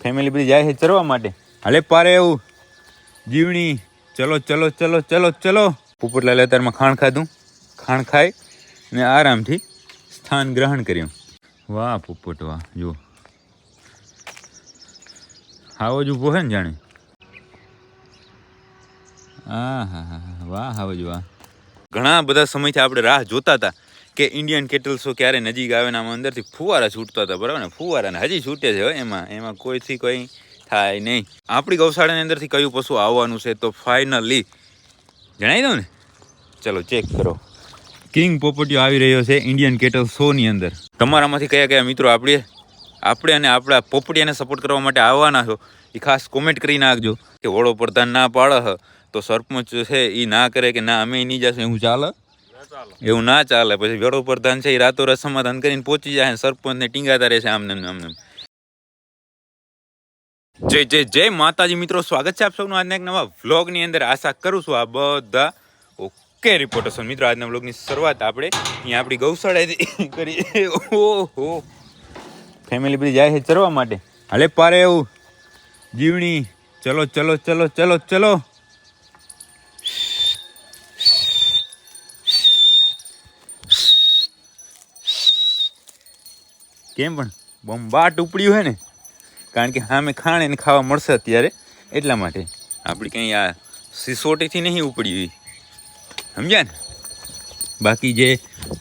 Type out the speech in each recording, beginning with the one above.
Family બધી જાય છે ચરવા માટે. હાલે પારે એવું જીવણી. ચલો ચલો ચલો ચલો ચલો. પોપટલાલે અત્યારમાં ખાણ ખાધું. ખાણ ખાઈ ને આરામથી સ્થાન ગ્રહણ કર્યું. વાહ પોપટ વાહ. જો હાવજ ઊભો છે ને જાણે. હા હા હા વાહ હાવજ વાહ. ઘણા બધા સમયથી આપણે રાહ જોતા હતા કે ઇન્ડિયન કેટલ શો ક્યારે નજીક આવે ને આમાં અંદરથી ફુવારા છૂટતા હતા, બરાબર ને. ફુવારા હજી છૂટે છે એમાં કોઈથી કોઈ થાય નહીં. આપણી ગૌશાળાની અંદરથી કયું પશુ આવવાનું છે તો ફાઇનલી જણાવી દઉં ને. ચલો ચેક કરો. કિંગ પોપટિયો આવી રહ્યો છે ઇન્ડિયન કેટલ શોની અંદર. તમારામાંથી કયા કયા મિત્રો આપણે અને આપણા પોપટિયાને સપોર્ટ કરવા માટે આવવાના છો એ ખાસ કોમેન્ટ કરી નાખજો. કે વડોપ્રધાન ના પાડે તો સરપંચ છે એ ના કરે કે ના અમે નહીં જશું, એવું ચાલે? એવું ના ચાલે. પછી વડોપ્રધાન છે એ રાતોરાત સમાધાન કરીને પહોંચી જાય, સરપંચને ટીંગાતા રહેશે આમને આમને. જય જય જય માતાજી મિત્રો, સ્વાગત છે આપ સૌનું આજના એક નવા વ્લોગની અંદર. આશા કરું છું આ બધા ઓકે રિપોર્ટર્સ. મિત્રો આજના વ્લોગની શરૂઆત આપણે અહીંયા આપણી ગૌશાળાથી કરી. ઓહો ફેમિલી બધી જાય છે ચરવા માટે. હાલે પારે એવું જીવણી. ચલો ચલો ચલો ચલો ચલો. કેમ પણ બંબાટ ઉપડ્યું હે ને, કારણ કે સામે ખાણ એને ખાવા મળશે અત્યારે, એટલા માટે. આપણી કંઈ આ સિસોટીથી નહીં ઉપડ્યું, સમજ્યા ને. બાકી જે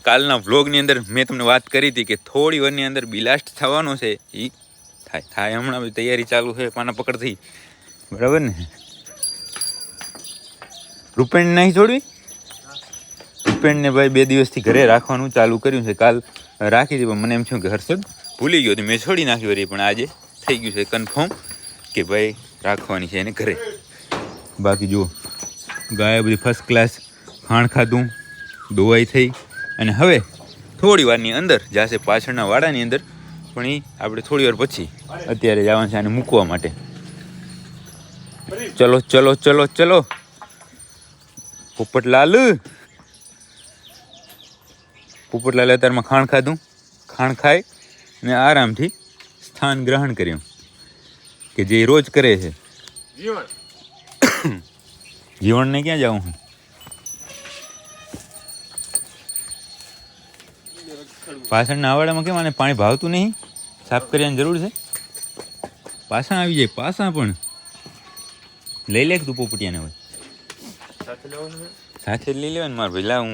કાલના વ્લોગની અંદર મેં તમને વાત કરી હતી કે થોડી વારની અંદર બ્લાસ્ટ થવાનો છે, એ થાય હમણાં તૈયારી ચાલુ છે પાના પકડથી, બરાબર ને. રૂપેણ નહીં છોડવી. રૂપેણને ભાઈ 2 દિવસથી ઘરે રાખવાનું ચાલુ કર્યું છે. કાલ રાખી હતી પણ મને એમ થયું કે હર્ષદ ભૂલી ગયો હતી, મેં છોડી નાખી વળી. પણ આજે થઈ ગયું છે કન્ફર્મ કે ભાઈ રાખવાની છે એને ઘરે. બાકી જુઓ ગાય બધી ફર્સ્ટ ક્લાસ ખાણ ખાધું, દોવાઈ થઈ, અને હવે થોડી વારની અંદર જશે પાછળના વાડાની અંદર. પણ એ આપણે થોડી વાર પછી અત્યારે જવાનું છે આને મૂકવા માટે. ચલો ચલો ચલો ચલો. પોપટલાલ અત્યારમાં ખાણ ખાધું. ખાણ ખાઈ ને આરામથી સ્થાન ગ્રહણ કર્યું કે જે રોજ કરે છે. જીવણને ક્યાં જાઉં હું? પાછળના આવાડામાં કેમ આને પાણી ભાવતું નહીં? સાફ કરવાની જરૂર છે. પાછા આવી જાય, પાછા પણ લઈ લે તું પોપટિયાને. હોય સાથે લઈ લેવાય ને મારે ભાઈ. લા હું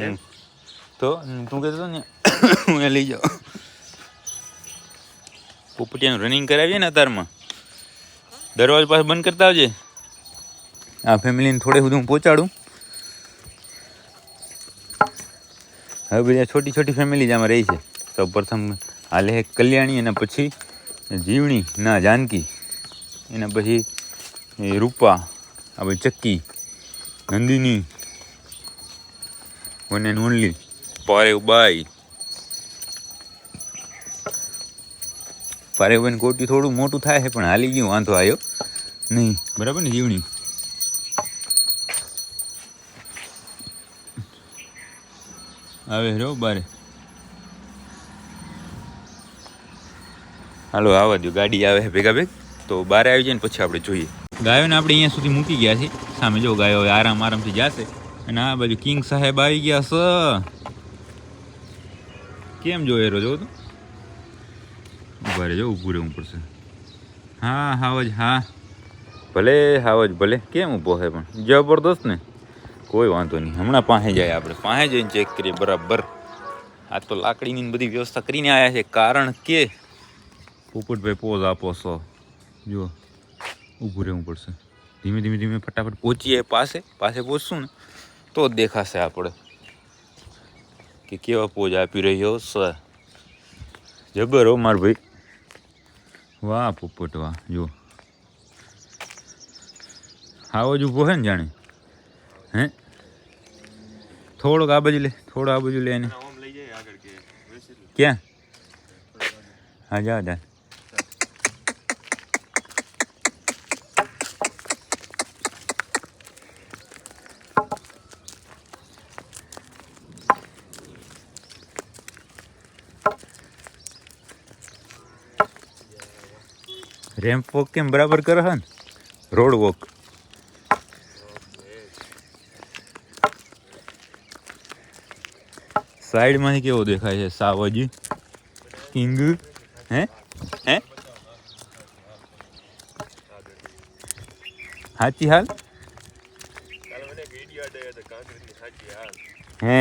તો તું કહેતો હતો ને હું લઈ જાઉં. પોપટિયાનું રનિંગ કરાવીએ ને અત્યારમાં. દરવાજો પાસે બંધ કરતા આવજે. આ ફેમિલીને થોડે સુધી હું પહોંચાડું. હવે બધા છોટી છોટી ફેમિલી જ આમાં રહી છે. સૌ પ્રથમ હાલે કલ્યાણી, એના પછી જીવણી ના જાનકી, એના પછી રૂપા, આ ભાઈ ચક્કી, નંદિની, વન એન્ડ ઓનલી પારેવબાઈ. પારેવબાઈને કોટી થોડું મોટું થાય છે પણ હાલી ગયું, વાંધો આવ્યો નહીં, બરાબર ને જીવણી. આવે રો બારે. હાલો આવવા દો, ગાડી આવે ભેગા ભેગ તો બારે આવી જાય ને પછી આપણે જોઈએ. ગાયોને આપણે અહીંયા સુધી મૂકી ગયા છીએ. સામે જો ગાયો આરામથી જશે. અને આ બાજુ કિંગ સાહેબ આવી ગયા છે. કેમ જોઈએ રો? જો તો ઉભા રહેજો, ઊભું રહેવું પડશે. હા હાવજ, હા ભલે હાવજ ભલે. કેમ ઊભો છે પણ જબરદસ્ત ને. કોઈ વાંધો નહીં, હમણાં પાસે જાય, આપણે પાસે જઈને ચેક કરીએ બરાબર. આ તો લાકડીની બધી વ્યવસ્થા કરીને આવ્યા છે, કારણ કે પોપટભાઈ પોઝ આપો છો. જો ઊભું રહેવું પડશે. ધીમે ધીમે ધીમે ફટાફટ પહોંચીએ. પાસે પહોંચશું ને તો જ દેખાશે આપણે કે કેવા પોઝ આપી રહ્યો છે. જબર હો માર ભાઈ. વાહ પોપટ વાહ. જો હાવો જ ઊભો છે ને જાણે. હે થોડોક આ બાજુ લે, થોડો આ બાજુ લે એને. ક્યાં? હા જા. રેમ્પ વોક કેમ બરાબર કરે હે ને રોડ વોક સાઈડમાંથી કેવો દેખાય છે સાવજી કિંગ હે હે સાચી હાલ હે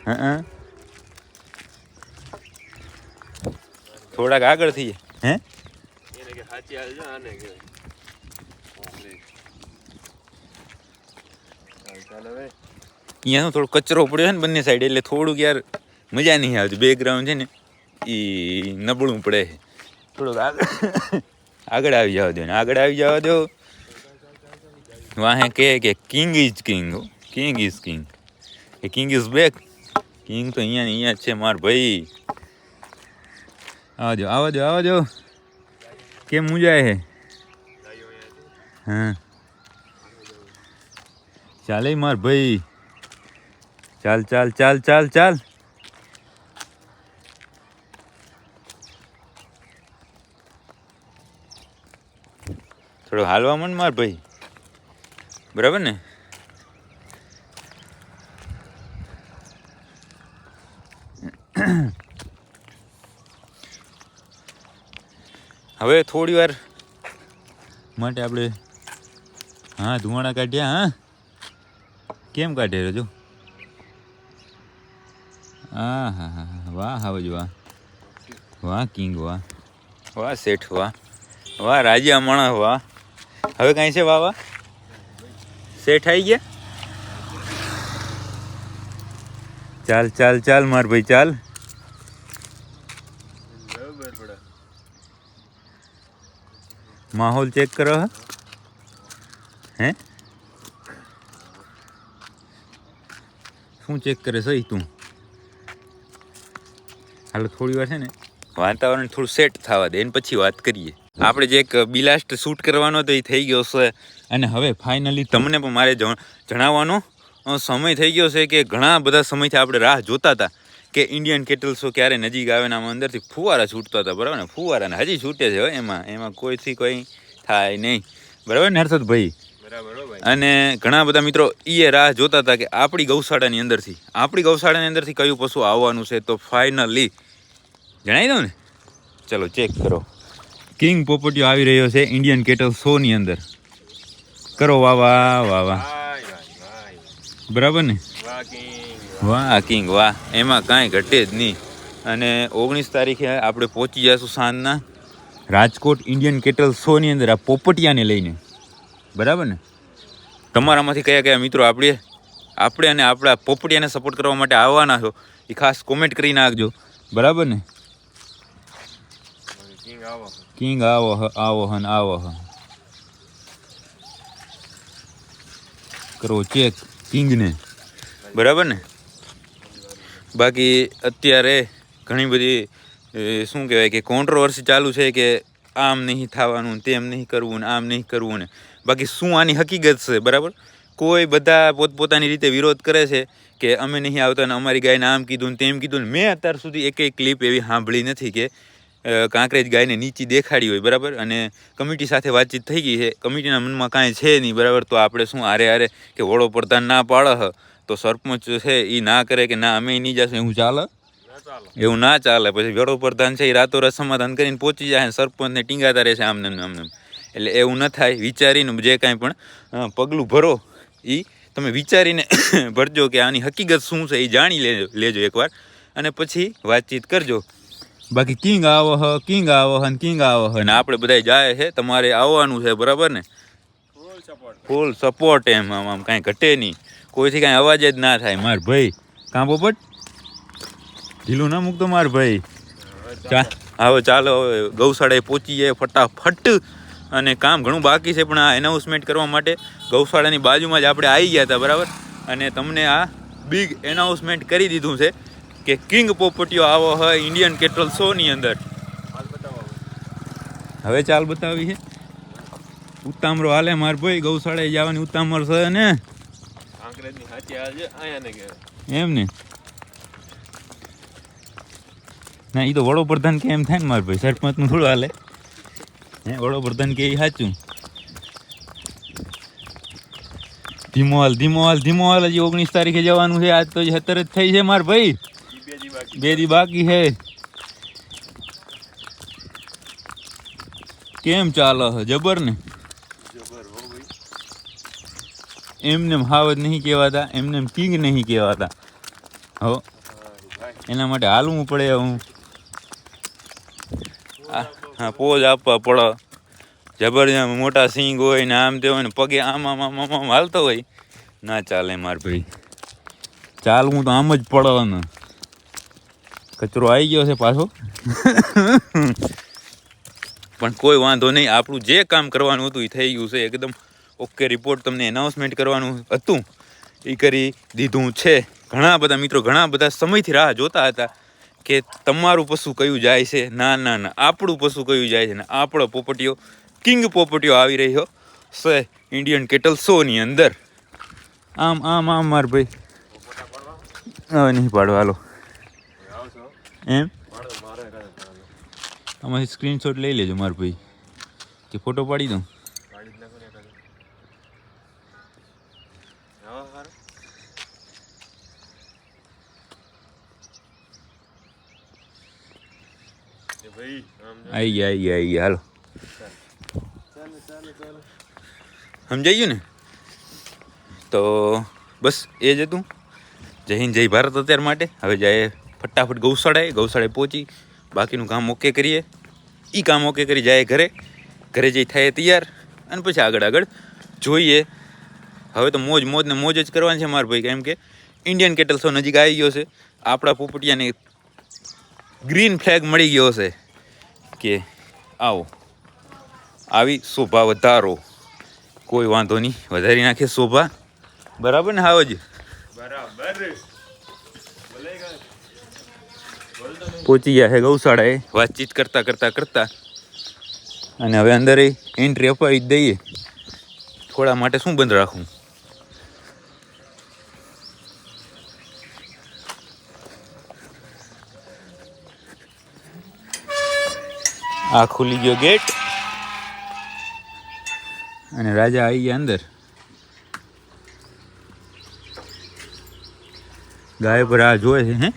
હા થોડાક આગળ થઈ હે અહીંયા થોડો કચરો પડ્યો છે ને બંને સાઈડ એટલે થોડુંક યાર મજા નહીં આવતી બેકગ્રાઉન્ડ છે ને એ નબળું પડે થોડુંક આગળ આવી જવા દો ને આગળ આવી જવા દો વાહે કે king is king king is king A king is back king તો અહીંયા છે માર ભાઈ આવા દો કેમ મુંજાય હે હા ચાલે માર ભાઈ ચાલ થોડો હાલવા માંડ માર ભાઈ બરાબર ને હવે થોડી વાર માટે આપણે હા ધુમાડા કાઢ્યા હા કેમ કાઢે જો હા હા હા વાહ હવે વાહ કિંગ વાહ શેઠ વાહ રાજા માણસ વાહ હવે કાંઈ છે વાહ શેઠ આવી ગયા ચાલ માર ભાઈ ચાલ માહોલ ચેક કરો હે શું ચેક કરે સહી તું હાલો થોડી વાર છે ને વાતાવરણ થોડું સેટ થવા દે એને પછી વાત કરીએ આપણે જે એક બિલાસ્ટ શૂટ કરવાનો હતો એ થઈ ગયો છે અને હવે ફાઇનલી તમને પણ મારે જણાવવાનો સમય થઈ ગયો છે કે ઘણા બધા સમયથી આપણે રાહ જોતા હતા કે ઇન્ડિયન કેટલ શો ક્યારે નજીક આવે ને આમાં અંદરથી ફુવારા છૂટતા હતા બરાબર ને ફુવારા હજી છૂટે છે એમાં કોઈથી કોઈ થાય નહીં બરાબર ને હર્ષદભાઈ અને ઘણા બધા મિત્રો એ રાહ જોતા હતા કે આપણી ગૌશાળાની અંદરથી કયું પશુ આવવાનું છે તો ફાઇનલી જણાવી દઉં ને ચલો ચેક કરો કિંગ પોપટીયો આવી રહ્યો છે ઇન્ડિયન કેટલ શોની અંદર કરો વાહ બરાબર ને વાહ કિંગ વાહ એમાં કાંઈ ઘટે જ નહીં અને 19 તારીખે આપણે પહોંચી જઈશું સાંજના રાજકોટ ઇન્ડિયન કેટલ શોની અંદર આ પોપટિયાને લઈને બરાબર ને તમારામાંથી કયા મિત્રો આપણે અને આપણા પોપટિયાને સપોર્ટ કરવા માટે આવવાના છો એ ખાસ કોમેન્ટ કરી નાખજો બરાબર ને કિંગ આવો કરો ચેક કિંગને બરાબર ને બાકી અત્યારે ઘણી બધી શું કહેવાય કે કોન્ટ્રોવર્સી ચાલુ છે કે આમ નહીં થવાનું તેમ નહીં કરવું ને આમ નહીં કરવું ને બાકી શું આની હકીકત છે બરાબર કોઈ બધા પોતપોતાની રીતે વિરોધ કરે છે કે અમે નહીં આવતા ને અમારી ગાયને આમ કીધું ને તેમ કીધું ને મેં અત્યાર સુધી એક ક્લિપ એવી સાંભળી નથી કે કાંકરેજ ગાયને નીચી દેખાડી હોય બરાબર અને કમિટી સાથે વાતચીત થઈ ગઈ છે કમિટીના મનમાં કાંઈ છે નહીં બરાબર તો આપણે શું હારે કે વડો પ્રધાન ના પાડે તો સરપંચ છે એ ના કરે કે ના અમે નહીં જશું એવું ના ચાલે પછી વડો પ્રધાન છે એ રાતોરાત સમાધાન કરીને પહોંચી જાય સરપંચને ટીંગાતા રહેશે આમને એટલે એવું ન થાય વિચારીને જે કાંઈ પણ પગલું ભરો એ તમે વિચારીને ભરજો કે આની હકીકત શું છે એ જાણી લેજો એકવાર અને પછી વાતચીત કરજો બાકી કિંગ આવો ને આપણે બધા જાય છે તમારે આવવાનું છે બરાબર ને ફૂલ સપોર્ટ એમ આમ કાંઈ ઘટે નહીં કોઈથી કાંઈ અવાજ જ ના થાય માર ભાઈ કાં પોપટ ઢીલું ના મૂકતો માર ભાઈ હવે ચાલો હવે ગૌશાળાએ પહોંચી જાય ફટાફટ અને કામ ઘણું બાકી છે પણ આ એનાઉન્સમેન્ટ કરવા માટે ગૌશાળાની બાજુમાં જ આપણે આવી ગયા હતા બરાબર અને તમને આ બિગ એનાઉન્સમેન્ટ કરી દીધું છે કે કિંગ પોપટીયો આવો હોય ઇન્ડિયન કેટલ શોની અંદર હવે ચાલ બતાવી છે ઉતામરો હાલે માર ભાઈ ગૌશાળાએ જવાની ઉતામર છે ને એમ ને ના એ તો વડોપ્રધાન કે એમ થાય ને મારા ભાઈ, સરપંચનું થોડું હાલે. હે વડોપ્રધાન કે એ સાચું. ધીમો હાલ હજી 19 તારીખે જવાનું છે. આજ તો 17 જ થઈ છે મારા ભાઈ, 2 દી બાકી છે. કેમ ચાલે છે? જબર ને. એમને હાવ જ નહીં કહેવાતા, એમને કિંગ નહીં કહેવાતા. હો એના માટે હાલવું પડે. હું હા પોઝ આપવા પડે. જબરજસ્ત મોટા સિંગ હોય ને આમ તે હોય ને પગે આમ આમ આમ આમ હાલતો હોય, ના ચાલે માર ભાઈ. ચાલવું તો આમ જ પડે ને. કચરો આવી ગયો છે પાછો. પણ કોઈ વાંધો નહીં, આપણું જે કામ કરવાનું હતું એ થઈ ગયું છે એકદમ ઓકે. રિપોર્ટ તમને એનાઉન્સમેન્ટ કરવાનું હતું એ કરી દીધું છે. ઘણા બધા મિત્રો ઘણા બધા સમયથી રાહ જોતા હતા કે તમારું પશુ કયું જાય છે. ના ના ના, આપણું પશુ કયું જાય છે ને આપણો પોપટીઓ કિંગ પોપટીઓ આવી રહ્યો છે ઇન્ડિયન કેટલ શોની અંદર. આમ આમ આમ માર ભાઈ હવે નહીં પાડો હાલો એમ. આમાંથી સ્ક્રીનશોટ લઈ લેજો માર ભાઈ, કે ફોટો પાડી દઉં. આવી ગયા હાલો. સમજાઈ ગયું ને? તો બસ એ જ હતું. જય હિન્દ જય ભારત અત્યાર માટે. હવે જાય ફટાફટ ગૌશાળાએ પહોંચી બાકીનું કામ ઓકે કરીએ. એ કામ ઓકે કરી જાય ઘરે જઈ થાય તૈયાર અને પછી આગળ જોઈએ. હવે તો મોજ જ કરવાની છે મારા ભાઈ, કેમ કે ઇન્ડિયન કેટલ શો નજીક આવી ગયો છે. આપણા પોપટિયાને ગ્રીન ફ્લેગ મળી ગયો છે કે આવો આવી શોભા વધારો. કોઈ વાંધો નહીં, વધારી નાખે શોભા. બરાબર ને? હાવ જ બરાબર. પહોંચી ગયા છે ગૌશાળાએ વાતચીત કરતા અને હવે અંદર એન્ટ્રી અપાવી જ દઈએ. થોડા માટે શું બંધ રાખવું. આ ખુલી ગયો ગેટ અને રાજા આવી ગયા અંદર. ગાય પર આ જોવે છે. હે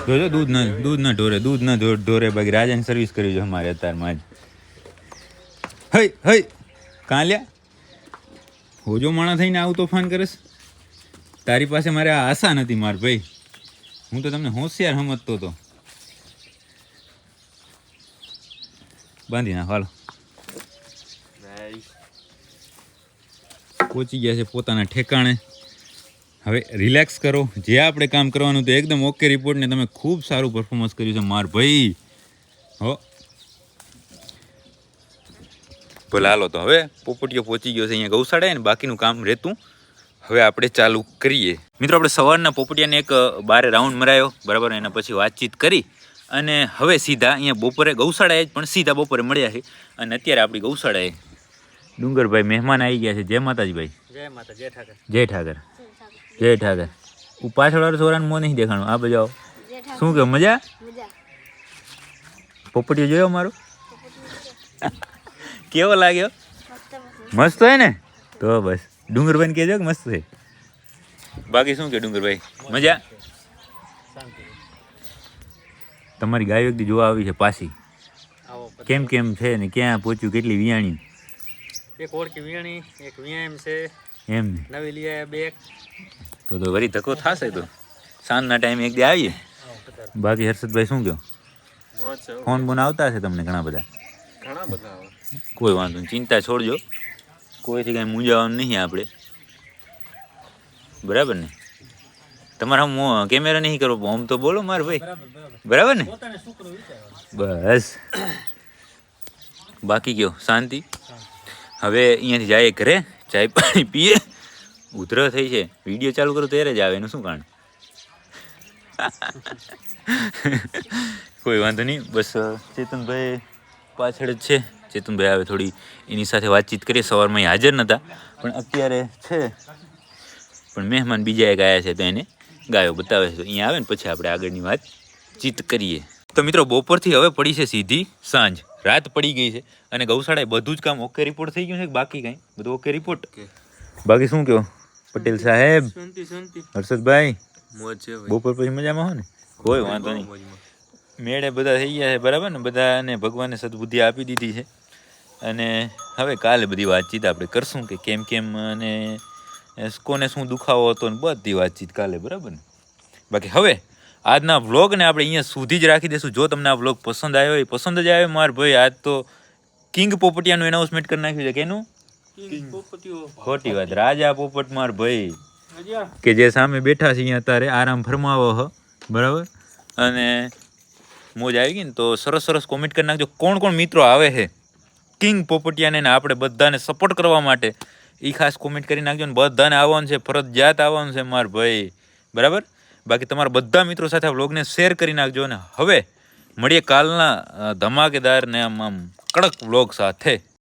જોજો દૂધ ના ઢોરે બાકી રાજાની સર્વિસ કરી જો અમારે અત્યારમાં જ. હઈ કાં લ્યા હોજો માણા થઈને આવું તોફાન કરેશ. તારી પાસે મારે આ આશા નથી માર ભાઈ. હું તો તમને હોશિયાર સમજતો હતો. બાંધી નાખ હાલો. પહોંચી ગયા છે પોતાના ઠેકાણે. હવે રિલેક્સ કરો. જે આપણે કામ કરવાનું તો એકદમ ઓકે રિપોર્ટ ને તમે ખૂબ સારું પરફોર્મન્સ કર્યું છે માર ભાઈ. હો ભલે હાલો. તો હવે પોપટીઓ પહોંચી ગયો છે અહીંયા ગૌશાળાએ ને બાકીનું કામ રહેતું હવે આપણે ચાલુ કરીએ. મિત્રો આપણે સવારના પોપટિયાને એક બારે રાઉન્ડ મરાયો બરાબર. એના પછી વાતચીત કરી અને હવે સીધા અહીંયા બપોરે ગૌશાળાએ જ પણ સીધા બપોરે મળ્યા છે. અને અત્યારે આપણી ગૌશાળાએ ડુંગરભાઈ મહેમાન આવી ગયા છે. જય માતાજી ભાઈ. જય માતા. જય ઠાકર. પાછળ વાળો છોરાને મોં નહીં દેખાણું. આ બજાવો. શું કે મજા? પોપટીઓ જોયો મારો? કેવો લાગ્યો? મસ્ત હોય ને? તો બસ ડુંગરભાઈને કહેજો કે મસ્ત છે. બાકી શું કે ડુંગરભાઈ મજા? તમારી ગાયો એકદી જોવા આવી છે પાછી. કેમ છે ને ક્યાં પહોંચ્યું? કેટલી વિયાણી? એક ઓળખી વિયાણી, એક વિયામ છે એમ ને? નવી લઈ બે. તો વળી ધક્કો થશે. તો સાંજના ટાઈમે એક દી આવીએ. બાકી હર્ષદભાઈ શું કહો? ફોન બોન આવતા હશે તમને ઘણા બધા? કોઈ વાંધો નહીં, ચિંતા છોડજો. કોઈથી કાંઈ મૂંઝાવાનું નહીં આપણે, બરાબર ને? તમારે આમ કેમેરા નહીં કરવો, આમ તો બોલો મારે ભાઈ, બરાબર ને? બસ બાકી કયો શાંતિ. હવે અહીંયાથી જાય ઘરે, ચાય પાણી પીએ. ઉધર થઈ છે, વિડીયો ચાલુ કરો ત્યારે જ આવે, એનું શું કારણ? કોઈ વાંધો નહીં. બસ ચેતનભાઈ પાછળ જ છે. ચેતનભાઈ આવે થોડી એની સાથે વાતચીત કરીએ. સવારમાં અહીં હાજર નહોતા પણ અત્યારે છે. પણ મહેમાન બીજા એક આવ્યા છે તો એને ગાયો બતાવે છે. અહીંયા આવે ને પછી આપણે આગળની વાત ચિત કરીએ. તો મિત્રો બપોરથી હવે પડી છે સીધી સાંજ, રાત પડી ગઈ છે અને ગૌશાળાએ બધું જ કામ ઓકે રિપોર્ટ થઈ ગયું છે કે બાકી કાંઈ? બધું ઓકે રિપોર્ટ. બાકી શું કહો પટેલ સાહેબ, હર્ષદભાઈ? બપોર પછી મજામાં હો ને? કોઈ વાંધો નહીં. મેળે બધા થઈ ગયા છે બરાબર ને, બધાને ભગવાને સદબુદ્ધિ આપી દીધી છે અને હવે કાલે બધી વાતચીત આપણે કરશું કે કેમ કેમ અને કોને શું દુખાવો હતો ને બધી વાતચીત કાલે, બરાબર ને. બાકી હવે આજના વ્લોગને આપણે અહીંયા સુધી જ રાખી દઈશું. જો તમને આ વ્લોગ પસંદ આવ્યો હોય, પસંદ જ આવ્યો માર ભાઈ, આજ તો કિંગ પોપટિયાનું એનાઉન્સમેન્ટ કરી નાખ્યું છે. કેનું? ખોટી વાત, રાજા પોપટ માર ભાઈ કે જે સામે બેઠા છે અહીંયા અત્યારે આરામ ફરમાવો હ, બરાબર. અને મોજ આવી ગઈ ને તો સરસ સરસ કોમેન્ટ કરી નાખજો કોણ કોણ મિત્રો આવે છે કિંગ પોપટિયાને ને આપણે બધાને સપોર્ટ કરવા માટે. એ ખાસ કોમેન્ટ કરી નાખજો ને બધાને આવવાનું છે, ફરજિયાત આવવાનું છે માર ભાઈ, બરાબર. બાકી તમારા બધા મિત્રો સાથે આ વ્લોગને શેર કરી નાખજો. અને હવે મળીએ કાલના ધમાકેદાર ને આમ કડક વ્લોગ સાથે.